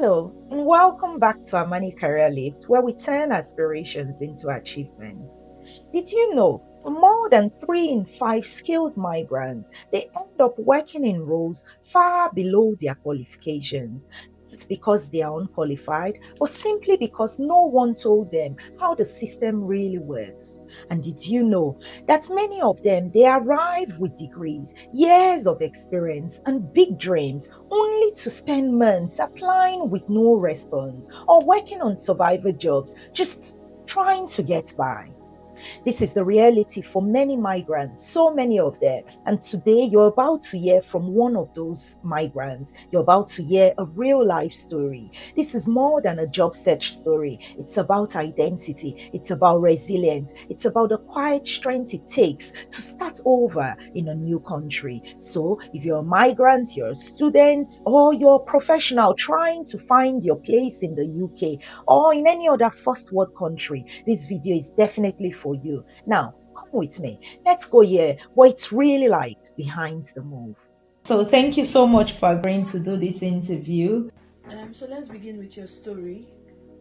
Hello, and welcome back to AmaningCareerLift, where we turn aspirations into achievements. Did you know more than 3 in 5 skilled migrants they end up working in roles far below their qualifications? Not because they are unqualified, but simply because no one told them how the system really works. And did you know that many of them they arrive with degrees, years of experience, and big dreams only to spend months applying with no response or working on survival jobs, just trying to get by? This is the reality for many migrants, so many of them. And today you're about to hear from one of those migrants. You're about to hear a real life story. This is more than a job search story. It's about identity, it's about resilience, it's about the quiet strength it takes to start over in a new country. So, if you're a migrant, you're a student, or you're a professional trying to find your place in the UK or in any other first world country, this video is definitely for you. Now, come with me. Let's go here what it's really like behind the move. So, thank you so much for agreeing to do this interview. So let's begin with your story.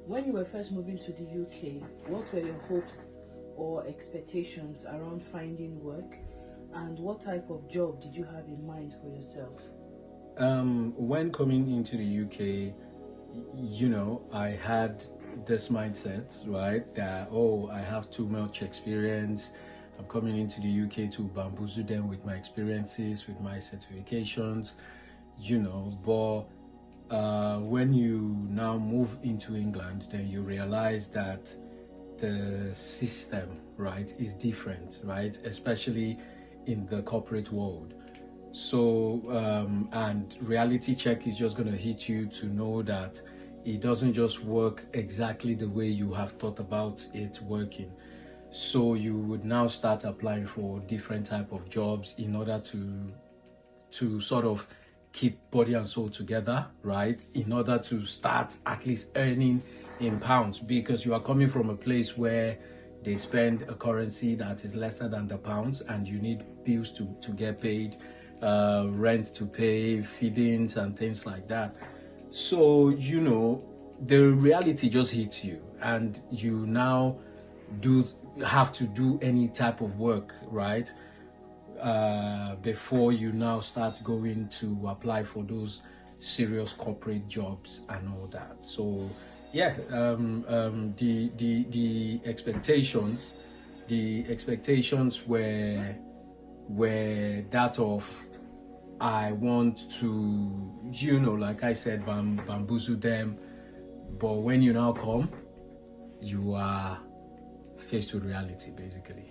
When you were first moving to the UK, what were your hopes or expectations around finding work? And what type of job did you have in mind for yourself? When coming into the UK, I had this mindset, right? That, oh, I have too much experience. I'm coming into the UK to bamboozle them with my experiences, with my certifications, but when you now move into England, then you realize that the system, right, is different, right? Especially in the corporate world. So, and reality check is just going to hit you to know that it doesn't just work exactly the way you have thought about it working. So you would now start applying for different type of jobs in order to sort of keep body and soul together, right? In order to start at least earning in pounds, because you are coming from a place where they spend a currency that is lesser than the pounds, and you need bills to get paid, rent to pay, feedings and things like that. So, the reality just hits you, and you now do have to do any type of work, right? Before you now start going to apply for those serious corporate jobs and all that. So yeah, the expectations were that of, I want to, like I said, bamboozle them. But when you now come, you are faced with reality, basically.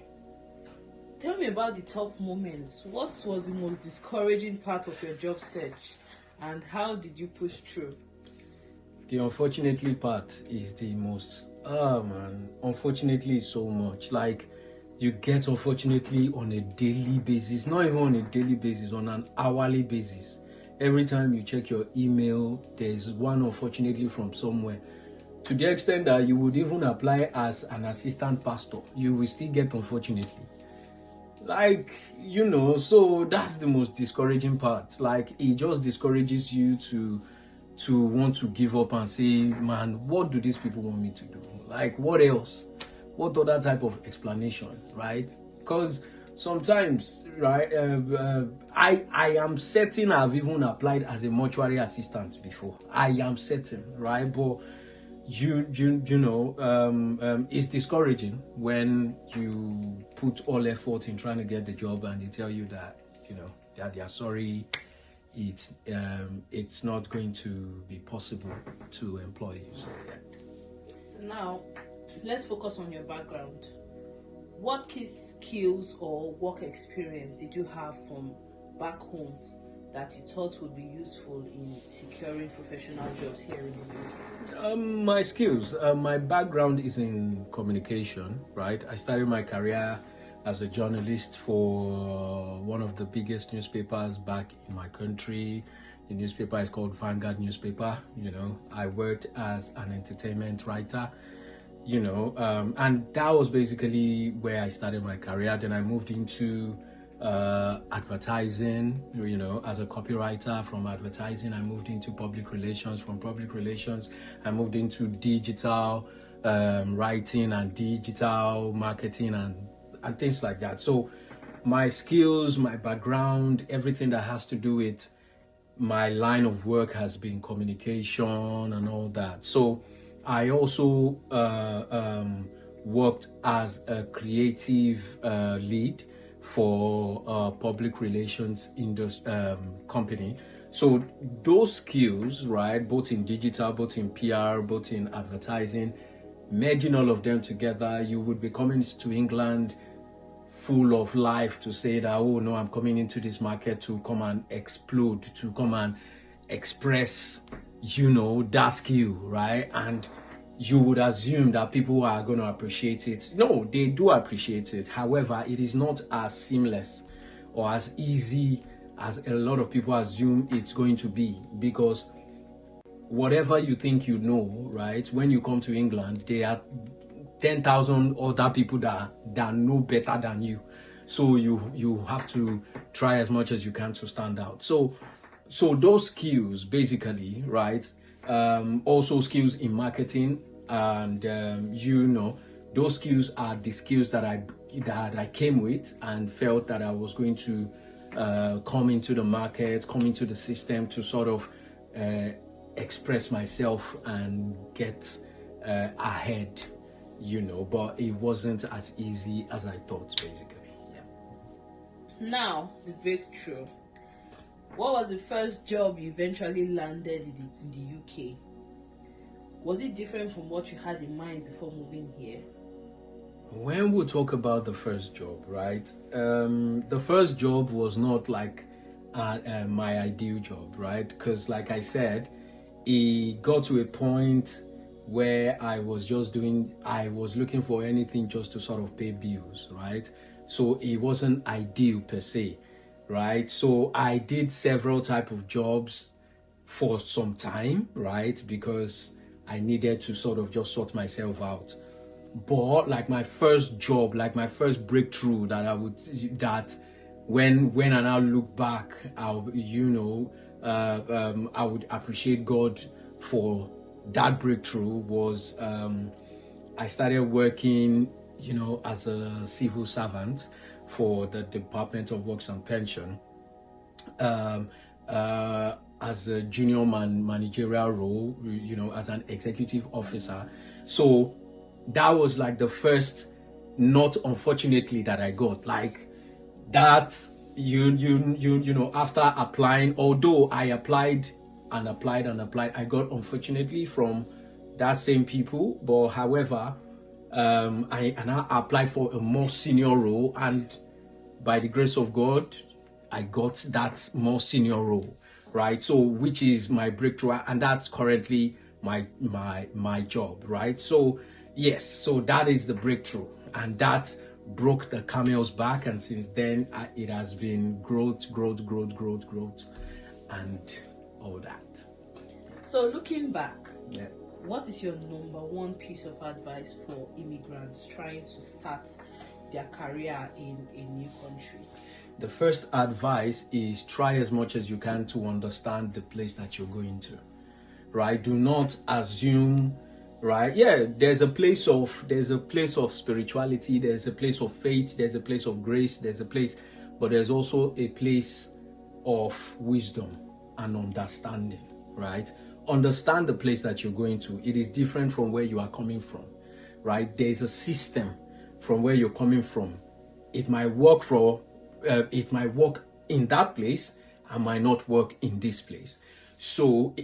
Tell me about the tough moments. What was the most discouraging part of your job search, and how did you push through? The unfortunately part is the most, unfortunately so much. Like, you get unfortunately on a daily basis, not even on a daily basis, on an hourly basis. Every time you check your email, there's one unfortunately from somewhere. To the extent that you would even apply as an assistant pastor, you will still get unfortunately. So that's the most discouraging part. Like, it just discourages you to want to give up and say, man, what do these people want me to do? Like, what else? What other type of explanation, right? Because sometimes, right, I am certain I've even applied as a mortuary assistant before. I am certain, right? But it's discouraging when you put all effort in trying to get the job and they tell you that that they are sorry, it's not going to be possible to employ you. So yeah. So now, let's focus on your background. What key skills or work experience did you have from back home that you thought would be useful in securing professional jobs here in the UK? My skills, my background is in communication, right? I started my career as a journalist for one of the biggest newspapers back in my country. The newspaper is called Vanguard newspaper. I worked as an entertainment writer, and that was basically where I started my career. Then I moved into advertising, as a copywriter. From advertising, I moved into public relations. From public relations, I moved into digital writing and digital marketing and things like that. So my skills, my background, everything that has to do with my line of work has been communication and all that. So I also worked as a creative lead for a public relations company. So those skills, right, both in digital, both in PR, both in advertising, merging all of them together, you would be coming to England full of life to say that, oh no, I'm coming into this market to come and explode, to come and express, that skill, right? And you would assume that people are going to appreciate it. No, they do appreciate it. However, it is not as seamless or as easy as a lot of people assume it's going to be, because whatever you think you know, right, when you come to England, there are 10,000 other people that know better than you. So you have to try as much as you can to stand out. So those skills basically, right? Also skills in marketing, and those skills are the skills that I came with and felt that I was going to come into the market, come into the system to sort of express myself and get ahead, but it wasn't as easy as I thought, basically. Yeah. Now, the breakthrough. What was the first job you eventually landed in the UK? Was it different from what you had in mind before moving here? When we talk about the first job, right? The first job was not like my ideal job, right? Because like I said, it got to a point where I was looking for anything just to sort of pay bills, right? So it wasn't ideal per se, right? So I did several type of jobs for some time, right? Because I needed to sort of just sort myself out. But like my first job, like my first breakthrough that when I now look back, I would appreciate God for that breakthrough was I started working, as a civil servant for the Department of Works and Pension, as a junior managerial role, as an executive officer. So that was like the first, not unfortunately, that I got like that. After applying, although I applied, I got unfortunately from that same people. But however, I applied for a more senior role, and by the grace of God, I got that more senior role, right? So which is my breakthrough, and that's currently my job, right? So yes, so that is the breakthrough, and that broke the camel's back, and since then it has been growth, and all that. So looking back, Yeah. what is your number one piece of advice for immigrants trying to start their career in a new country? The first advice is try as much as you can to understand the place that you're going to, right? Do not assume, right? Yeah, there's a place of spirituality, there's a place of faith, there's a place of grace, but there's also a place of wisdom and understanding, right? Understand the place that you're going to. It is different from where you are coming from, right? There's a system from where you're coming from. It might work in that place and might not work in this place. So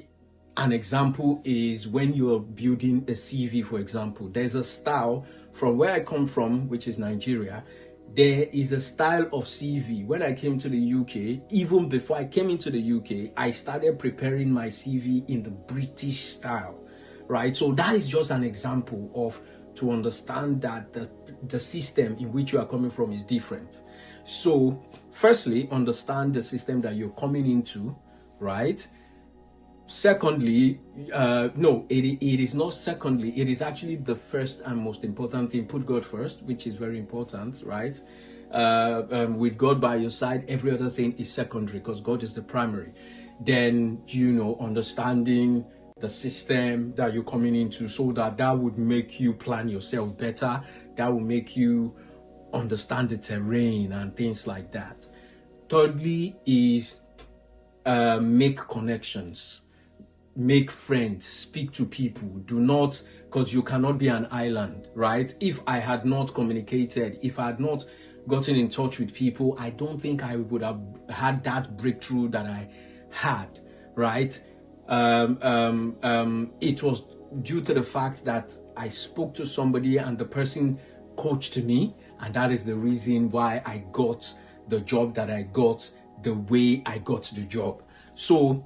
an example is when you're building a CV, for example, there's a style from where I come from, which is Nigeria. There is a style of CV. When I came to the UK, even before I came into the UK, I started preparing my CV in the British style, right? So that is just an example of to understand that the system in which you are coming from is different. So firstly, understand the system that you're coming into, right? Secondly, it is not secondly, it is actually the first and most important thing. Put God first, which is very important, right? with God by your side, every other thing is secondary because God is the primary. Then, understanding the system that you're coming into, so that would make you plan yourself better. That will make you understand the terrain and things like that. Thirdly is make connections, make friends, speak to people. Do not, because you cannot be an island, right? If I had not communicated, if I had not gotten in touch with people, I don't think I would have had that breakthrough that I had, right? It was due to the fact that I spoke to somebody and the person coached me, and that is the reason why I got the job that I got the way I got the job. So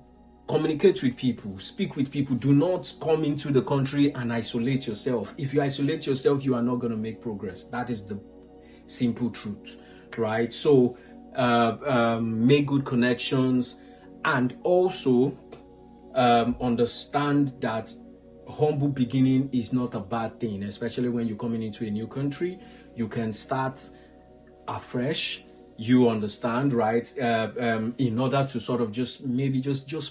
communicate with people, speak with people. Do not come into the country and isolate yourself. If you isolate yourself, you are not going to make progress. That is the simple truth, right? So make good connections, and also understand that humble beginning is not a bad thing, especially when you're coming into a new country. You can start afresh, you understand, right? In order to sort of just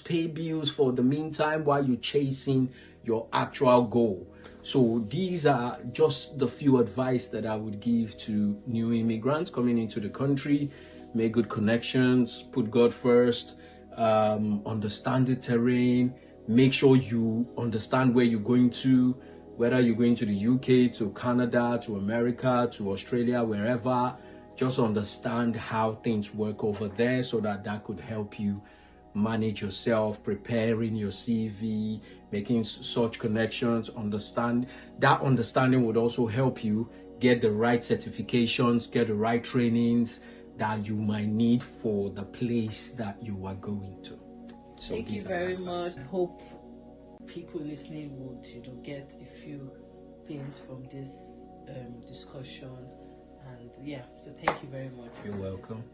pay bills for the meantime while you're chasing your actual goal. So these are just the few advice that I would give to new immigrants coming into the country. Make good connections, put God first, understand the terrain, make sure you understand where you're going to, whether you're going to the UK, to Canada, to America, to Australia, wherever. Just understand how things work over there, so that could help you manage yourself, preparing your CV, making such connections. Understanding would also help you get the right certifications, get the right trainings that you might need for the place that you are going to. So Thank you very much. I hope people listening would get a few things from this discussion. And yeah, so thank you very much. You're welcome.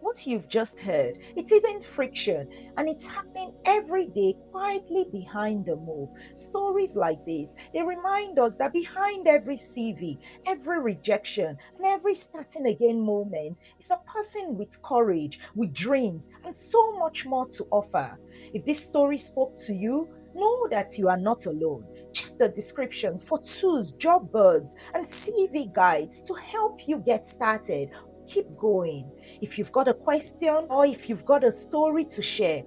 What you've just heard, it isn't friction, and it's happening every day quietly behind the move. Stories like this, they remind us that behind every CV, every rejection, and every starting again moment is a person with courage, with dreams, and so much more to offer. If this story spoke to you, know that you are not alone. Check the description for tools, job boards, and CV guides to help you get started. Keep going. If you've got a question or if you've got a story to share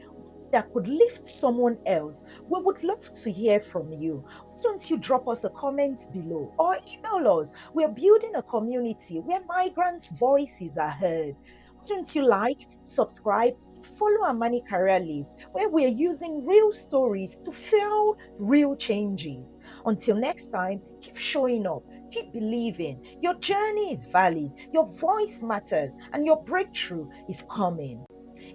that could lift someone else, we would love to hear from you. Why don't you drop us a comment below or email us? We're building a community where migrants' voices are heard. Why don't you like, subscribe, and follow Amani Career Lift, where we're using real stories to fuel real changes. Until next time, keep showing up. Keep believing. Your journey is valid, your voice matters, and your breakthrough is coming.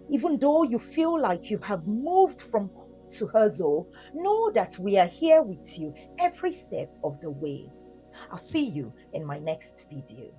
Even though you feel like you have moved from hope to hustle, know that we are here with you every step of the way. I'll see you in my next video.